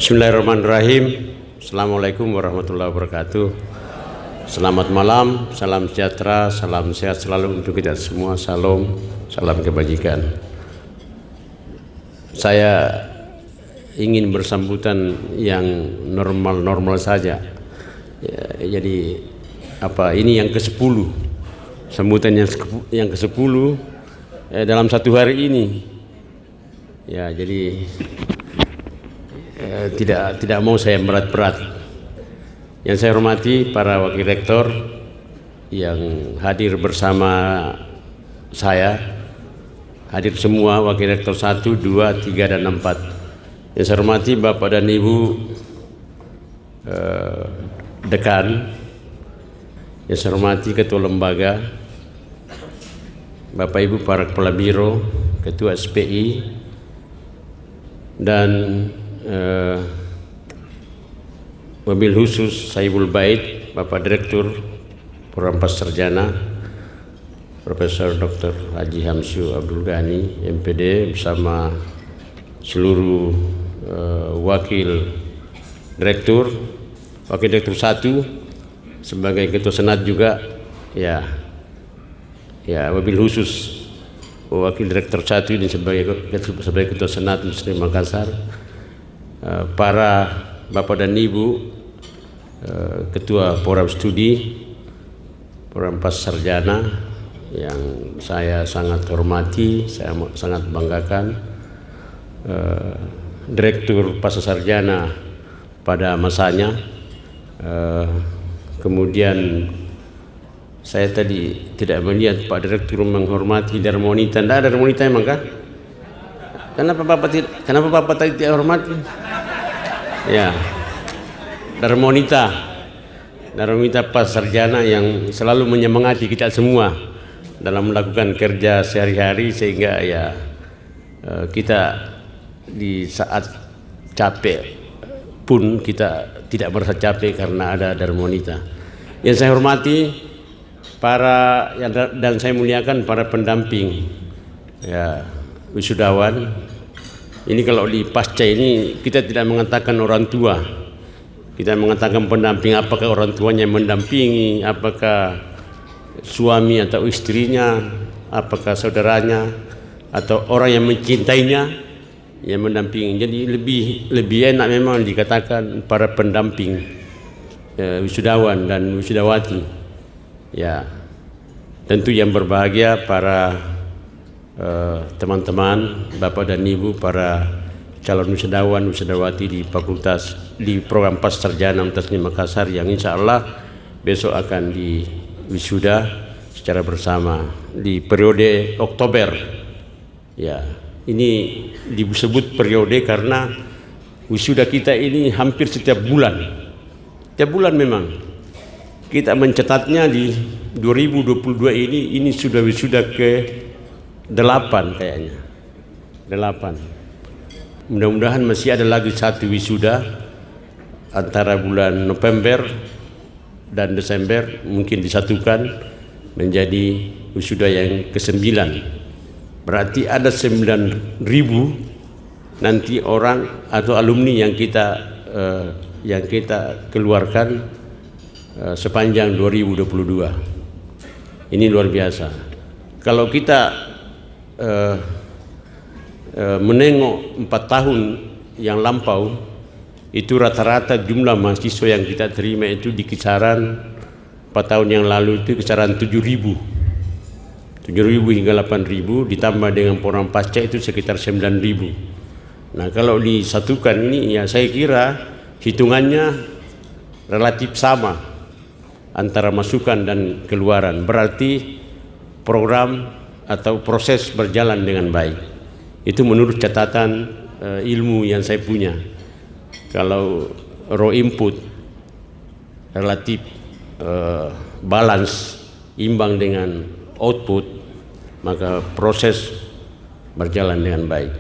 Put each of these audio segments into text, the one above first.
Bismillahirrahmanirrahim. Assalamualaikum warahmatullahi wabarakatuh. Selamat malam, salam sejahtera, salam sehat selalu untuk kita semua. Salam kebajikan. Saya ingin bersambutan yang normal-normal saja. Ya, jadi ini yang ke-10, sambutan yang ke-10 dalam satu hari ini. Ya, jadi tidak mau saya berat-berat. Yang saya hormati para wakil rektor yang hadir bersama saya, hadir semua wakil rektor 1, 2, 3, dan 4. Yang saya hormati Bapak dan Ibu Dekan, yang saya hormati Ketua Lembaga, Bapak Ibu para Kepala Biro, Ketua SPI, dan wabil khusus Saibul Bait, Bapak Direktur Program Pasarjana, Profesor Dr. Haji Hamsu Abdul Ghani, MPD, bersama seluruh wakil direktur 1 sebagai Ketua Senat juga, ya wabil khusus wakil direktur 1 ini sebagai Ketua Senat Muslim Makassar, para Bapak dan Ibu Ketua Program Studi Program Pasarjana yang saya sangat hormati, saya sangat banggakan, Direktur Pasarjana pada masanya, kemudian saya tadi tidak melihat Pak Direktur menghormati Darmonita. Tidak ada Darmonita emang kah? Kenapa Bapak tadi tidak hormati? Ya, Darmonita Pasarjana yang selalu menyemangati kita semua dalam melakukan kerja sehari-hari, sehingga kita di saat capek pun kita tidak merasa capek karena ada Darmonita. Yang saya hormati dan saya muliakan para pendamping, wisudawan. Ini kalau di pasca ini kita tidak mengatakan orang tua, kita mengatakan pendamping. Apakah orang tuanya mendampingi, apakah suami atau istrinya, apakah saudaranya, atau orang yang mencintainya yang mendampingi. Jadi lebih enak memang dikatakan para pendamping wisudawan dan wisudawati. Ya, tentu yang berbahagia para teman-teman, Bapak dan Ibu para calon wisudawan wisudawati di program Pasarjana Universitas Makassar yang insya Allah besok akan diwisuda secara bersama di periode Oktober. Ya, ini disebut periode karena wisuda kita ini hampir setiap bulan. Setiap bulan memang. Kita mencatatnya di 2022 ini sudah wisuda ke 8 kayaknya. 8. Mudah-mudahan masih ada lagi satu wisuda antara bulan November dan Desember, mungkin disatukan menjadi wisuda yang ke-9. Berarti ada 9.000 nanti orang atau alumni yang kita keluarkan sepanjang 2022. Ini luar biasa. Kalau kita menengok 4 tahun yang lampau, itu rata-rata jumlah mahasiswa yang kita terima itu di kisaran 4 tahun yang lalu itu kisaran 7.000 hingga 8.000, ditambah dengan program pasca itu sekitar 9.000. Nah, kalau disatukan ini saya kira hitungannya relatif sama antara masukan dan keluaran. Berarti program atau proses berjalan dengan baik. Itu menurut catatan ilmu yang saya punya. Kalau raw input relatif balance, imbang dengan output, maka proses berjalan dengan baik.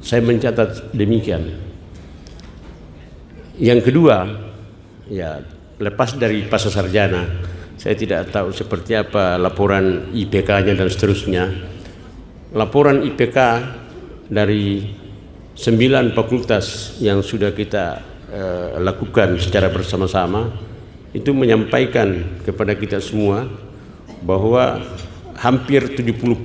Saya mencatat demikian. Yang kedua, lepas dari Pasarjana, saya tidak tahu seperti apa laporan IPK-nya dan seterusnya. Laporan IPK dari 9 fakultas yang sudah kita lakukan secara bersama-sama itu menyampaikan kepada kita semua bahwa hampir 70%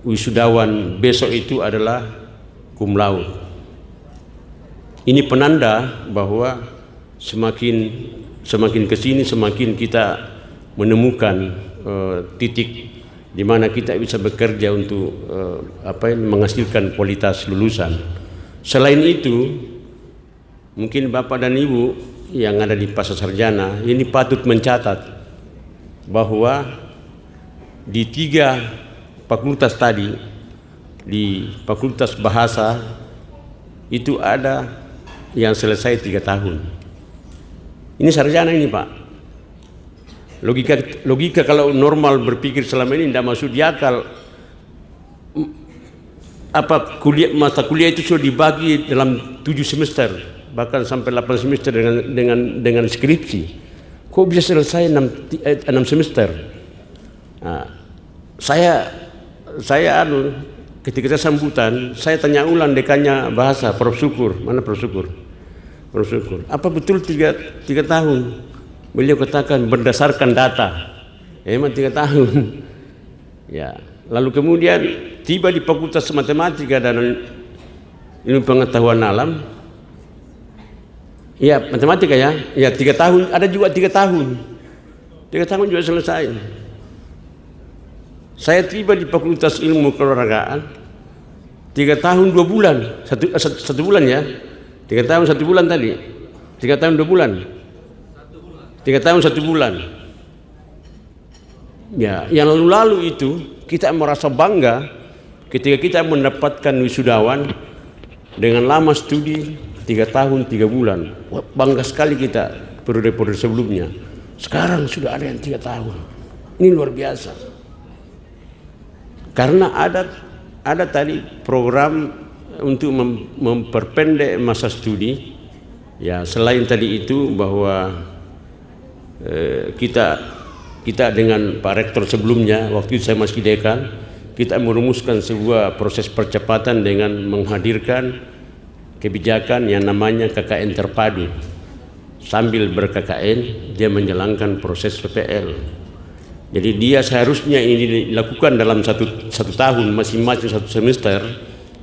wisudawan besok itu adalah cum laude. Ini penanda bahwa semakin kesini semakin kita menemukan titik di mana kita bisa bekerja untuk menghasilkan kualitas lulusan. Selain itu, mungkin Bapak dan Ibu yang ada di Pasca Sarjana ini patut mencatat bahwa di 3 fakultas tadi, di Fakultas Bahasa itu ada yang selesai 3 tahun. Ini sarjana ini, Pak. Logika kalau normal berpikir selama ini tidak masuk di akal. Masa kuliah itu sudah dibagi dalam 7 semester, bahkan sampai 8 semester dengan skripsi. Kok bisa selesai 6 semester? Nah, saya ketika saya sambutan, saya tanya ulang dekannya bahasa, Prof. Syukur. Mana Prof. Syukur? Prof. Syukur. Apa betul 3 tahun? Beliau katakan berdasarkan data. Emang 3 tahun. Ya. Lalu kemudian tiba di Fakultas Matematika dan Ilmu Pengetahuan Alam. Ya, matematika ya. Ya, 3 tahun, ada juga 3 tahun. 3 tahun juga selesai. Saya tiba di Fakultas Ilmu Keolahragaan 3 tahun 2 bulan. Satu bulan ya. 3 tahun 1 bulan tadi. 3 tahun 2 bulan. 3 tahun 1 bulan. Ya, yang lalu-lalu itu kita merasa bangga ketika kita mendapatkan wisudawan dengan lama studi 3 tahun 3 bulan. Wah, bangga sekali kita periode-periode sebelumnya. Sekarang sudah ada yang 3 tahun. Ini luar biasa. Karena ada tadi program untuk memperpendek masa studi. Ya, selain tadi itu bahwa kita dengan Pak Rektor sebelumnya, waktu itu saya masih dekan, kita merumuskan sebuah proses percepatan dengan menghadirkan kebijakan yang namanya KKN terpadu. Sambil ber-KKN, dia menjalankan proses PPL. Jadi dia seharusnya ini dilakukan dalam satu tahun, masing-masing 1 semester,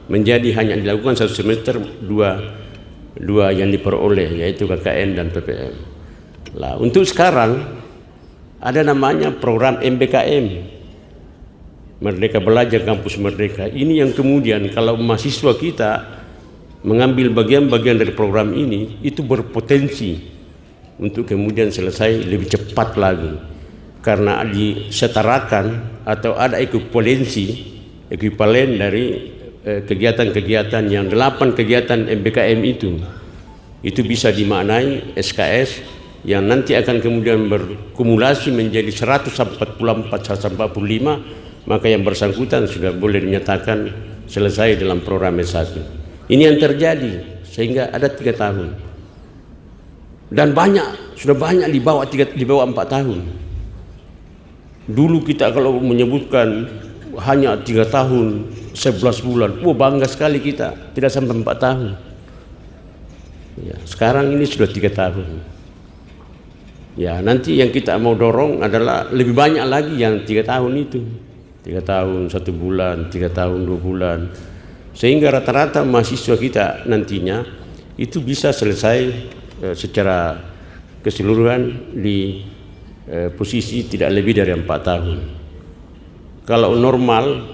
menjadi hanya dilakukan 1 semester dua yang diperoleh, yaitu KKN dan PPL. Lah, untuk sekarang ada namanya program MBKM, Merdeka Belajar Kampus Merdeka. Ini yang kemudian kalau mahasiswa kita mengambil bagian-bagian dari program ini, itu berpotensi untuk kemudian selesai lebih cepat lagi, karena disetarakan atau ada ekuivalen dari kegiatan-kegiatan yang 8 kegiatan MBKM itu bisa dimaknai SKS yang nanti akan kemudian berkumulasi menjadi 144-145, maka yang bersangkutan sudah boleh dinyatakan selesai dalam program S1. Ini yang terjadi, sehingga ada 3 tahun. Dan sudah banyak di bawah 4 tahun. Dulu kita kalau menyebutkan hanya 3 tahun, 11 bulan, bangga sekali kita, tidak sampai 4 tahun. Ya, sekarang ini sudah 3 tahun. Ya, nanti yang kita mau dorong adalah lebih banyak lagi yang 3 tahun itu. 3 tahun 1 bulan, 3 tahun 2 bulan. Sehingga rata-rata mahasiswa kita nantinya itu bisa selesai secara keseluruhan di posisi tidak lebih dari 4 tahun. Kalau normal,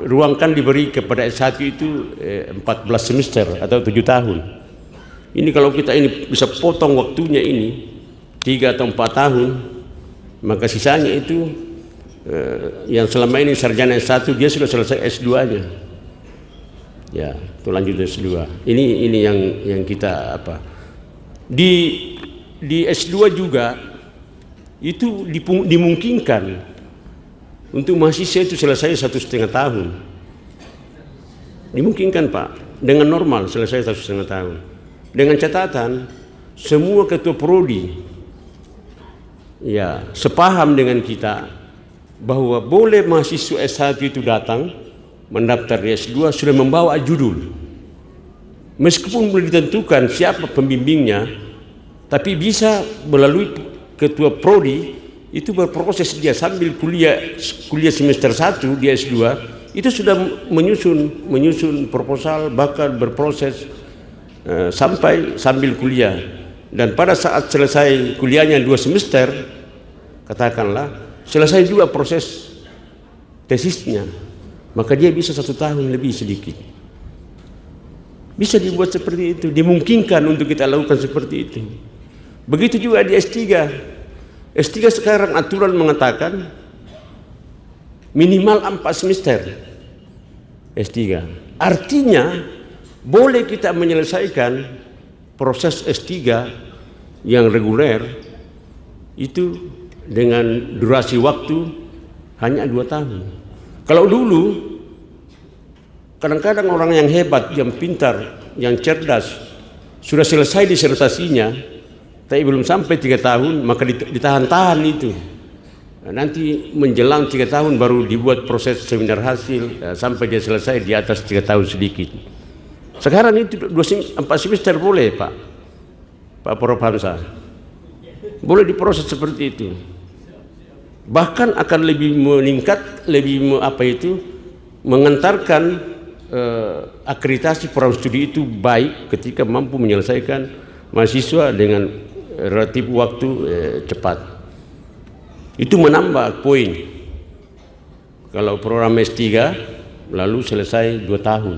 ruang kan diberi kepada S1 itu 14 semester atau 7 tahun. Ini kalau kita ini bisa potong waktunya ini 3 atau 4 tahun, maka sisanya itu yang selama ini sarjana S1 dia sudah selesai S2-nya. Ya, itu lanjut S2. Ini yang kita di S2 juga itu dimungkinkan untuk mahasiswa itu selesai 1,5 tahun. Dimungkinkan, Pak, dengan normal selesai 1,5 tahun. Dengan catatan semua ketua prodi sepaham dengan kita bahwa boleh mahasiswa S1 itu datang mendaftar di S2 sudah membawa judul. Meskipun belum ditentukan siapa pembimbingnya, tapi bisa melalui ketua prodi itu berproses dia sambil kuliah semester 1 di S2 itu sudah menyusun proposal, bahkan berproses sampai sambil kuliah. Dan pada saat selesai kuliahnya 2 semester, katakanlah selesai juga proses tesisnya, maka dia bisa 1 tahun lebih sedikit. Bisa dibuat seperti itu, dimungkinkan untuk kita lakukan seperti itu. Begitu juga di S3. S3 sekarang aturan mengatakan minimal 4 semester S3. Artinya boleh kita menyelesaikan proses S3 yang reguler itu dengan durasi waktu hanya 2 tahun. Kalau dulu kadang-kadang orang yang hebat, yang pintar, yang cerdas sudah selesai disertasinya, tapi belum sampai 3 tahun, maka ditahan-tahan itu. Nanti menjelang 3 tahun baru dibuat proses seminar hasil sampai dia selesai di atas 3 tahun sedikit. Sekarang itu 4 semester boleh, Pak Prof Hamzah. Boleh diproses seperti itu. Bahkan akan lebih meningkat, mengantarkan akreditasi program studi itu baik ketika mampu menyelesaikan mahasiswa dengan relatif waktu cepat. Itu menambah poin. Kalau program S3 lalu selesai 2 tahun,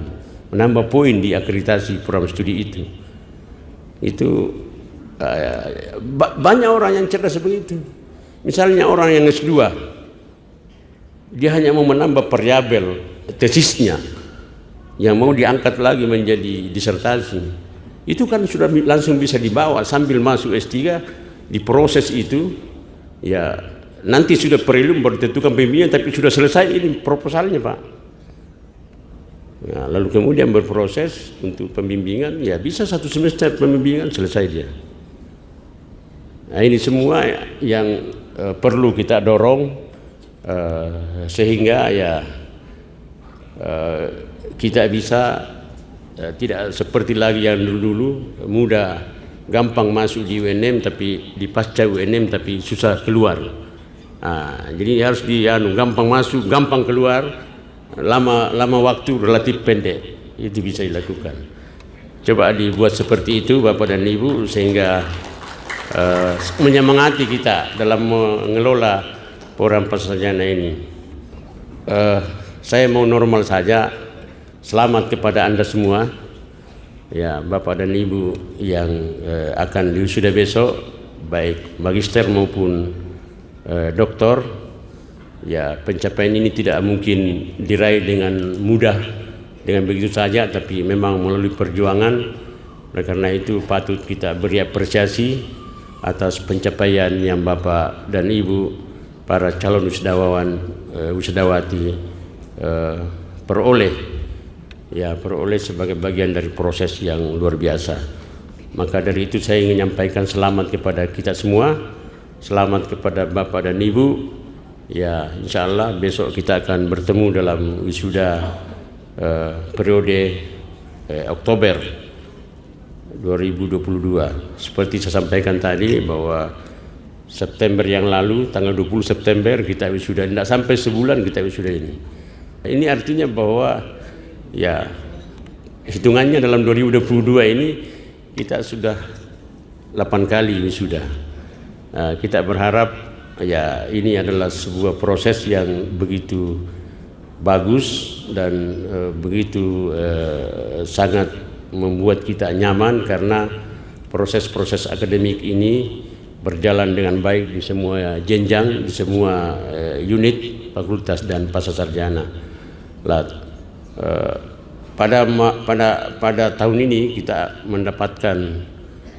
menambah poin di akreditasi program studi itu. Itu banyak orang yang cerdas seperti itu. Misalnya orang yang S2, dia hanya mau menambah variabel tesisnya yang mau diangkat lagi menjadi disertasi, itu kan sudah langsung bisa dibawa sambil masuk S3, diproses itu, ya nanti sudah perlu baru ditentukan pembimbingan, tapi sudah selesai ini proposalnya, Pak. Ya, lalu kemudian berproses untuk pembimbingan, ya bisa 1 semester pembimbingan selesai dia. Nah, ini semua yang perlu kita dorong sehingga ya kita bisa tidak seperti lagi yang dulu-dulu mudah gampang masuk di UNM tapi di pasca UNM tapi susah keluar. Jadi harus gampang masuk, gampang keluar, lama waktu relatif pendek, itu bisa dilakukan. Coba dibuat seperti itu Bapak dan Ibu sehingga menyemangati kita dalam mengelola program pasarjana ini. Saya mau normal saja. Selamat kepada Anda semua, ya Bapak dan Ibu yang akan diwisuda besok, baik magister maupun doktor. Ya, pencapaian ini tidak mungkin diraih dengan mudah, dengan begitu saja, tapi memang melalui perjuangan. Oleh karena itu patut kita beri apresiasi atas pencapaian yang Bapak dan Ibu para calon wisudawati peroleh sebagai bagian dari proses yang luar biasa. Maka dari itu saya ingin menyampaikan selamat kepada kita semua, selamat kepada Bapak dan Ibu. Ya, insya Allah besok kita akan bertemu dalam wisuda periode Oktober 2022. Seperti saya sampaikan tadi bahwa September yang lalu, tanggal 20 September kita wisuda, tidak sampai sebulan kita wisuda ini. Ini artinya bahwa ya hitungannya dalam 2022 ini kita sudah 8 kali wisuda. Kita berharap ya ini adalah sebuah proses yang begitu bagus dan begitu sangat membuat kita nyaman karena proses-proses akademik ini berjalan dengan baik di semua jenjang, di semua unit fakultas dan pascasarjana. Pada tahun ini kita mendapatkan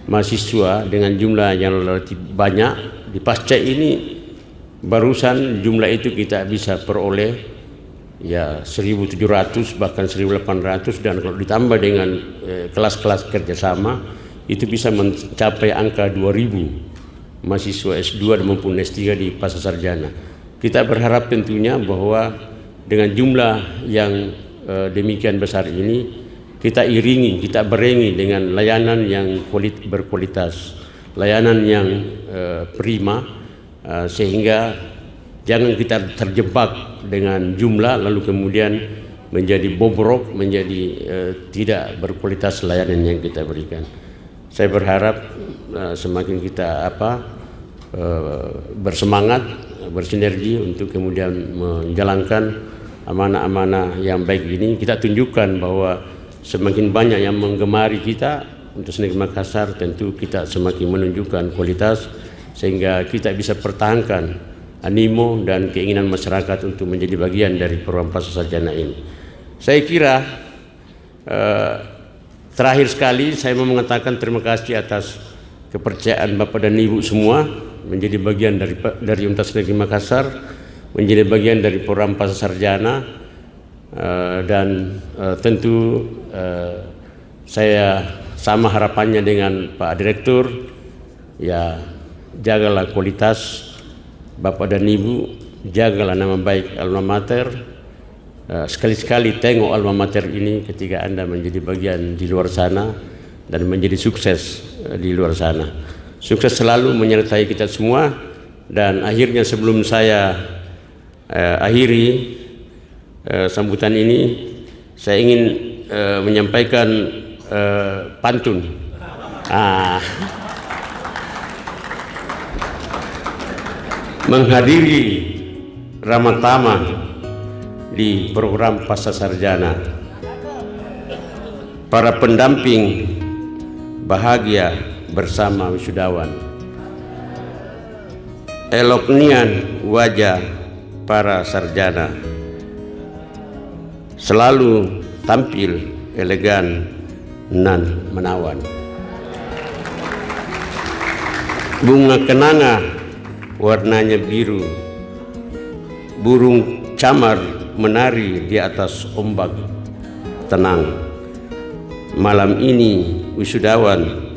mahasiswa dengan jumlah yang relatif banyak. Di pasca ini barusan jumlah itu kita bisa peroleh ya 1.700 bahkan 1.800, dan kalau ditambah dengan kelas-kelas kerjasama itu bisa mencapai angka 2.000 mahasiswa S2 maupun S3 di pascasarjana. Kita berharap tentunya bahwa dengan jumlah yang demikian besar ini, kita iringi, kita barengi dengan layanan yang berkualitas, layanan yang prima, sehingga jangan kita terjebak dengan jumlah lalu kemudian menjadi bobrok, menjadi tidak berkualitas layanan yang kita berikan. Saya berharap semakin kita bersemangat, bersinergi untuk kemudian menjalankan amanah-amanah yang baik ini, kita tunjukkan bahwa semakin banyak yang menggemari kita untuk seni Makassar, tentu kita semakin menunjukkan kualitas sehingga kita bisa pertahankan animo dan keinginan masyarakat untuk menjadi bagian dari program Pasar Sarjana ini. Saya kira terakhir sekali saya mau mengatakan terima kasih atas kepercayaan Bapak dan Ibu semua menjadi bagian dari Universitas Negeri Makassar, menjadi bagian dari program Pasar Sarjana, dan tentu saya sama harapannya dengan Pak Direktur, ya jagalah kualitas Bapak dan Ibu, jagalah nama baik alma mater. Sekali-sekali tengok alma mater ini ketika Anda menjadi bagian di luar sana dan menjadi sukses di luar sana. Sukses selalu menyertai kita semua. Dan akhirnya sebelum saya akhiri sambutan ini, saya ingin menyampaikan pantun. Menghadiri Ramatama di program Pasar Sarjana, para pendamping bahagia bersama wisudawan, elok nian wajah para sarjana, selalu tampil elegan nan menawan, bunga kenanga warnanya biru, burung camar menari di atas ombak tenang. Malam ini wisudawan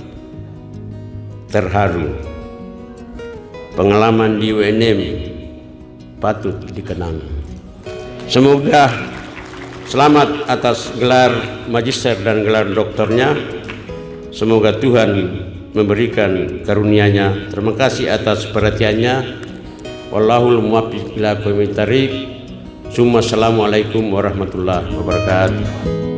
terharu, pengalaman di UNM patut dikenang. Semoga selamat atas gelar magister dan gelar doktornya. Semoga Tuhan memberikan karunia-Nya. Terima kasih atas perhatiannya. Wallahul muwaffiq ila aqwamit thariq. Assalamualaikum warahmatullahi wabarakatuh.